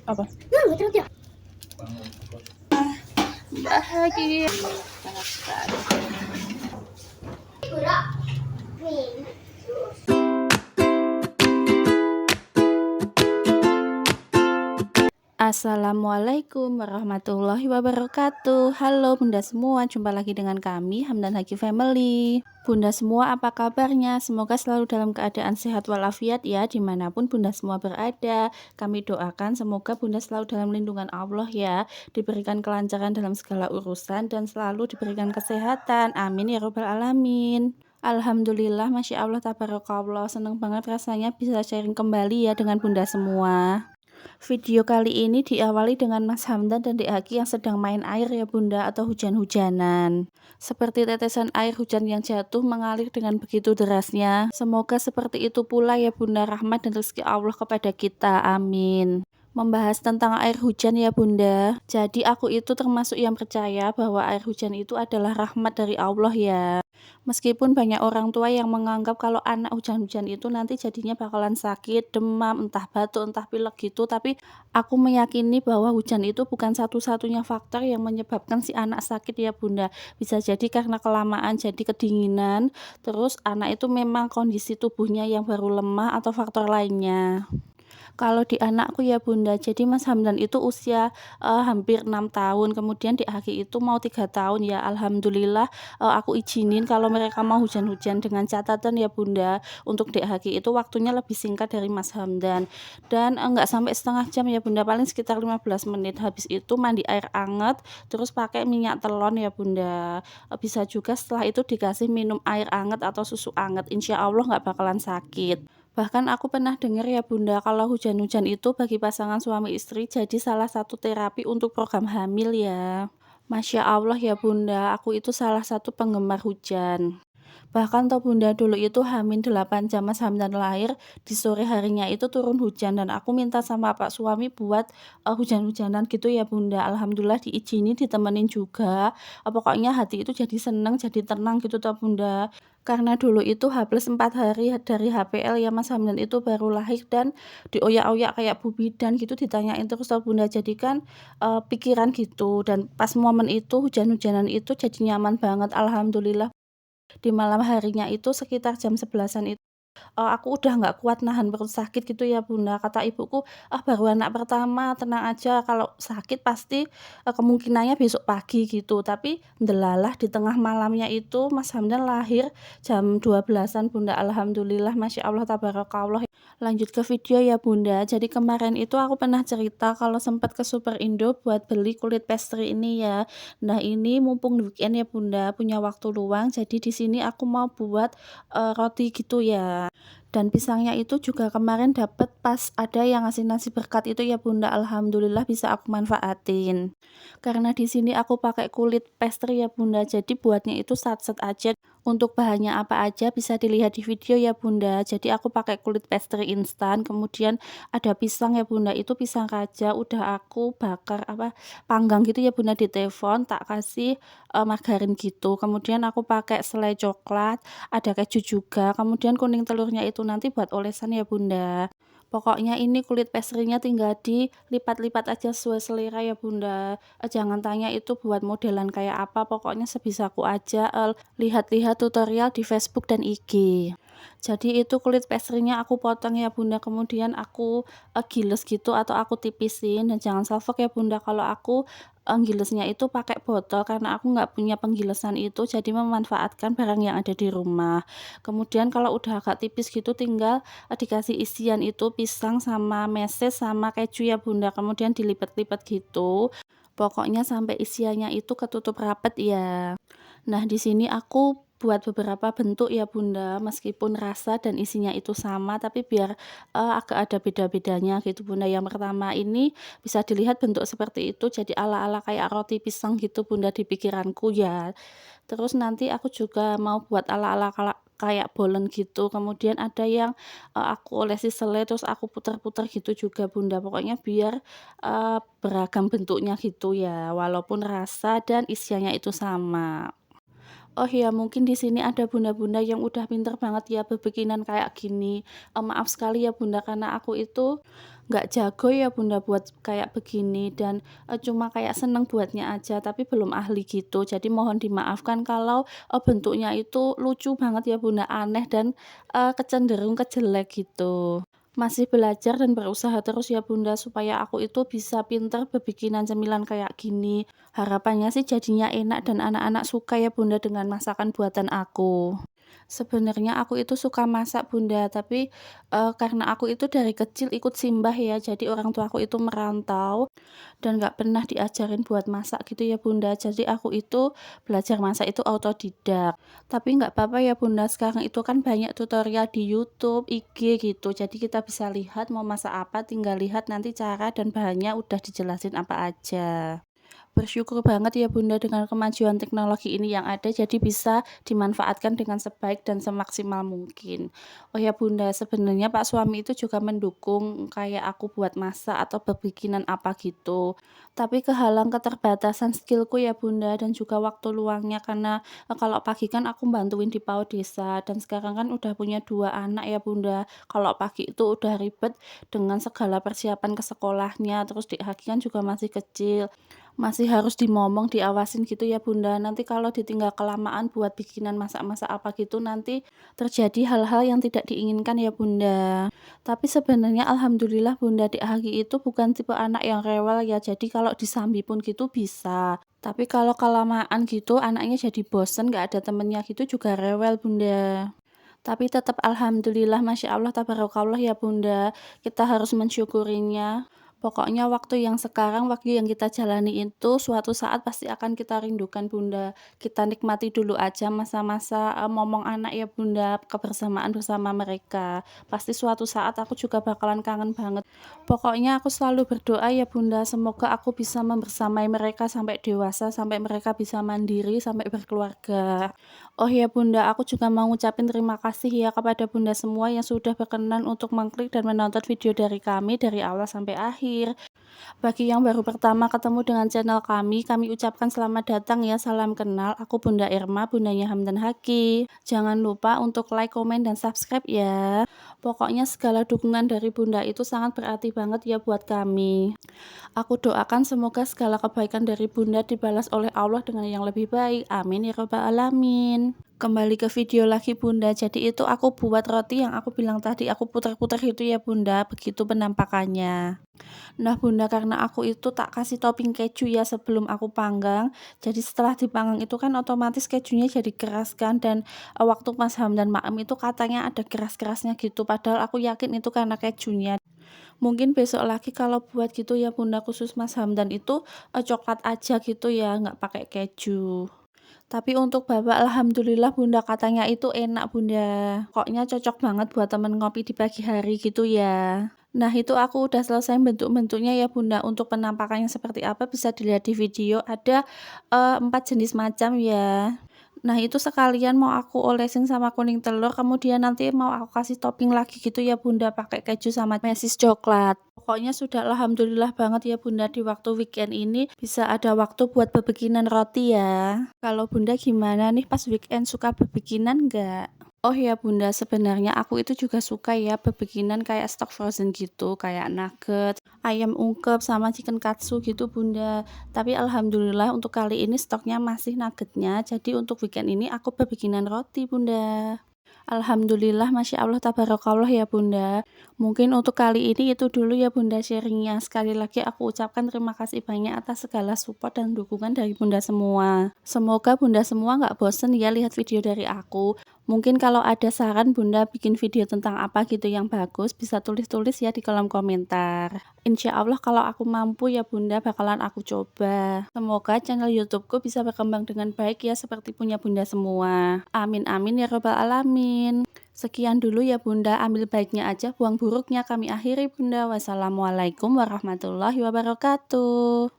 Apa? Bahagia sangat sekali. Assalamualaikum warahmatullahi wabarakatuh. Halo Bunda semua, jumpa lagi dengan kami Hamdan Haki Family. Bunda semua apa kabarnya? Semoga selalu dalam keadaan sehat walafiat ya, dimanapun Bunda semua berada. Kami doakan semoga Bunda selalu dalam lindungan Allah ya, diberikan kelancaran dalam segala urusan dan selalu diberikan kesehatan. Amin ya robbal alamin. Alhamdulillah, Masya Allah, tabarakallah, seneng banget rasanya bisa sharing kembali ya dengan Bunda semua. Video kali ini diawali dengan Mas Hamdan dan Dek Haki yang sedang main air ya Bunda, atau hujan-hujanan. Seperti tetesan air hujan yang jatuh mengalir dengan begitu derasnya. Semoga seperti itu pula ya Bunda, rahmat dan rezeki Allah kepada kita, amin. Membahas tentang air hujan ya Bunda. Jadi aku itu termasuk yang percaya bahwa air hujan itu adalah rahmat dari Allah ya. Meskipun banyak orang tua yang menganggap kalau anak hujan-hujan itu nanti jadinya bakalan sakit, demam, entah batuk, entah pilek gitu, tapi aku meyakini bahwa hujan itu bukan satu-satunya faktor yang menyebabkan si anak sakit ya Bunda. Bisa jadi karena kelamaan jadi kedinginan, terus anak itu memang kondisi tubuhnya yang baru lemah atau faktor lainnya. Kalau di anakku ya Bunda, jadi Mas Hamdan itu usia, hampir 6 tahun, kemudian di Aki itu mau 3 tahun ya. Alhamdulillah, aku izinin kalau mereka mau hujan-hujan dengan catatan ya Bunda, untuk Dek Haki itu waktunya lebih singkat dari Mas Hamdan. Dan, nggak sampai setengah jam ya Bunda, paling sekitar 15 menit. Habis itu mandi air anget, terus pakai minyak telon ya Bunda. Bisa juga setelah itu dikasih minum air anget atau susu anget, insya Allah nggak bakalan sakit. Bahkan aku pernah dengar ya Bunda, kalau hujan-hujan itu bagi pasangan suami istri jadi salah satu terapi untuk program hamil ya. Masya Allah ya Bunda, aku itu salah satu penggemar hujan. Bahkan toh Bunda dulu itu H-8 jam Mas Hamdan lahir, di sore harinya itu turun hujan dan aku minta sama pak suami buat, hujan-hujanan gitu ya Bunda. Alhamdulillah diizinin, ditemenin juga, pokoknya hati itu jadi seneng, jadi tenang gitu toh Bunda. Karena dulu itu H+4 hari dari HPL ya Mas Hamdan itu baru lahir dan dioyak-oyak kayak Bu Bidan gitu, ditanyain terus toh Bunda. Jadi kan, pikiran gitu dan pas momen itu hujan-hujanan itu jadi nyaman banget, alhamdulillah. Di malam harinya itu sekitar jam 11-an itu, aku udah nggak kuat nahan perut sakit gitu ya Bunda, kata ibuku, "Ah baru anak pertama, tenang aja kalau sakit pasti, kemungkinannya besok pagi," gitu. Tapi ndelalah di tengah malamnya itu Mas Hamdan lahir jam 12-an Bunda, alhamdulillah Masya Allah tabarakallah. Lanjut ke video ya Bunda, jadi kemarin itu aku pernah cerita kalau sempat ke Superindo buat beli kulit pastry ini ya. Nah ini mumpung weekend ya Bunda, punya waktu luang, jadi di sini aku mau buat, roti gitu ya. Dan pisangnya itu juga kemarin dapet pas ada yang ngasih nasi berkat itu ya Bunda, alhamdulillah bisa aku manfaatin. Karena di sini aku pakai kulit pastry ya Bunda, jadi buatnya itu sat-set aja. Untuk bahannya apa aja bisa dilihat di video ya Bunda. Jadi aku pakai kulit pastry instan, kemudian ada pisang ya Bunda, itu pisang raja udah aku bakar panggang gitu ya Bunda di teflon, tak kasih, margarin gitu. Kemudian aku pakai selai coklat, ada keju juga, kemudian kuning telurnya itu nanti buat olesan ya Bunda. Pokoknya ini kulit pastry-nya tinggal dilipat-lipat aja sesuai selera ya Bunda, jangan tanya itu buat modelan kayak apa, pokoknya sebisaku aja, lihat-lihat tutorial di Facebook dan IG. Jadi itu kulit pastry-nya aku potong ya Bunda, kemudian aku, giles gitu atau aku tipisin dan jangan salfok ya Bunda kalau aku, gilesnya itu pakai botol karena aku nggak punya penggilesan itu, jadi memanfaatkan barang yang ada di rumah. Kemudian kalau udah agak tipis gitu tinggal, dikasih isian itu pisang sama meses sama keju ya Bunda, kemudian dilipat-lipat gitu, pokoknya sampai isiannya itu ketutup rapet ya. Nah, di sini aku buat beberapa bentuk ya Bunda, meskipun rasa dan isinya itu sama, tapi biar, agak ada beda-bedanya gitu Bunda. Yang pertama ini bisa dilihat bentuk seperti itu, jadi ala-ala kayak roti pisang gitu Bunda di pikiranku ya. Terus nanti aku juga mau buat ala-ala kayak bolen gitu, kemudian ada yang, aku olesi selai terus aku puter-puter gitu juga Bunda. Pokoknya biar, beragam bentuknya gitu ya, walaupun rasa dan isiannya itu sama. Oh ya, mungkin di sini ada bunda-bunda yang udah pinter banget ya bebikinan kayak gini. Maaf sekali ya Bunda, karena aku itu nggak jago ya Bunda buat kayak begini dan, cuma kayak seneng buatnya aja, tapi belum ahli gitu. Jadi mohon dimaafkan kalau, bentuknya itu lucu banget ya Bunda, aneh dan, kecenderung ke jelek gitu. Masih belajar dan berusaha terus ya Bunda, supaya aku itu bisa pinter bebikinan cemilan kayak gini. Harapannya sih jadinya enak dan anak-anak suka ya Bunda dengan masakan buatan aku. Sebenarnya aku itu suka masak Bunda, tapi, karena aku itu dari kecil ikut simbah ya, jadi orang tuaku itu merantau dan nggak pernah diajarin buat masak gitu ya Bunda. Jadi aku itu belajar masak itu autodidak. Tapi nggak apa-apa ya Bunda, sekarang itu kan banyak tutorial di YouTube, IG gitu. Jadi kita bisa lihat mau masak apa, tinggal lihat nanti cara dan bahannya udah dijelasin apa aja. Bersyukur banget ya Bunda dengan kemajuan teknologi ini yang ada, jadi bisa dimanfaatkan dengan sebaik dan semaksimal mungkin. Oh ya Bunda, sebenarnya Pak suami itu juga mendukung kayak aku buat masak atau bebikinan apa gitu. Tapi kehalang keterbatasan skillku ya Bunda dan juga waktu luangnya karena kalau pagi kan aku bantuin di PAUD desa dan sekarang kan udah punya 2 anak ya Bunda. Kalau pagi itu udah ribet dengan segala persiapan ke sekolahnya, terus Dik Haki kan juga masih kecil. Masih harus dimomong, diawasin gitu ya Bunda, nanti kalau ditinggal kelamaan buat bikinan masak-masak apa gitu, nanti terjadi hal-hal yang tidak diinginkan ya Bunda. Tapi sebenarnya alhamdulillah Bunda, Dik Haki itu bukan tipe anak yang rewel ya, jadi kalau disambi pun gitu bisa. Tapi kalau kelamaan gitu, anaknya jadi bosen, nggak ada temennya gitu juga rewel Bunda. Tapi tetap alhamdulillah, masya Allah, tabarakallah ya Bunda, kita harus mensyukurinya. Pokoknya waktu yang sekarang, waktu yang kita jalani itu suatu saat pasti akan kita rindukan Bunda. Kita nikmati dulu aja masa-masa, momong anak ya Bunda, kebersamaan bersama mereka. Pasti suatu saat aku juga bakalan kangen banget. Pokoknya aku selalu berdoa ya Bunda, semoga aku bisa membersamai mereka sampai dewasa, sampai mereka bisa mandiri, sampai berkeluarga. Oh ya Bunda, aku juga mau ngucapin terima kasih ya kepada Bunda semua yang sudah berkenan untuk mengklik dan menonton video dari kami dari awal sampai akhir. Bagi yang baru pertama ketemu dengan channel kami ucapkan selamat datang ya, salam kenal. Aku Bunda Irma, bundanya Hamdan Haki. Jangan lupa untuk like, komen, dan subscribe ya. Pokoknya segala dukungan dari Bunda itu sangat berarti banget ya buat kami. Aku doakan semoga segala kebaikan dari Bunda dibalas oleh Allah dengan yang lebih baik. Amin ya robbal alamin. Kembali ke video lagi Bunda, jadi itu aku buat roti yang aku bilang tadi, aku putar-putar itu ya Bunda, begitu penampakannya. Nah Bunda, karena aku itu tak kasih topping keju ya sebelum aku panggang, jadi setelah dipanggang itu kan otomatis kejunya jadi keras kan, dan waktu Mas Ham dan Maem itu katanya ada keras-kerasnya gitu, padahal aku yakin itu karena kejunya. Mungkin besok lagi kalau buat gitu ya Bunda, khusus Mas Hamdan itu, coklat aja gitu ya, nggak pakai keju. Tapi untuk Bapak alhamdulillah Bunda katanya itu enak Bunda, pokoknya cocok banget buat temen ngopi di pagi hari gitu ya. Nah itu aku udah selesai bentuk-bentuknya ya Bunda, untuk penampakannya seperti apa bisa dilihat di video, ada, 4 jenis macam ya. Nah itu sekalian mau aku olesin sama kuning telur, kemudian nanti mau aku kasih topping lagi gitu ya Bunda, pakai keju sama mesis coklat. Pokoknya sudah alhamdulillah banget ya Bunda, di waktu weekend ini bisa ada waktu buat bebikinan roti ya. Kalau Bunda gimana nih pas weekend, suka bebikinan nggak? Oh ya Bunda, sebenarnya aku itu juga suka ya bebikinan kayak stok frozen gitu, kayak nugget, ayam ungkep, sama chicken katsu gitu Bunda. Tapi alhamdulillah untuk kali ini stoknya masih nuggetnya, jadi untuk weekend ini aku bebikinan roti Bunda. Alhamdulillah, masya Allah, tabarakallah ya Bunda. Mungkin untuk kali ini itu dulu ya Bunda sharingnya. Sekali lagi aku ucapkan terima kasih banyak atas segala support dan dukungan dari Bunda semua. Semoga Bunda semua nggak bosen ya lihat video dari aku. Mungkin kalau ada saran Bunda bikin video tentang apa gitu yang bagus, bisa tulis-tulis ya di kolom komentar. Insya Allah kalau aku mampu ya Bunda bakalan aku coba. Semoga channel YouTubeku bisa berkembang dengan baik ya seperti punya Bunda semua. Amin amin ya robbal alamin. Sekian dulu ya Bunda, ambil baiknya aja, buang buruknya kami akhiri Bunda. Wassalamualaikum warahmatullahi wabarakatuh.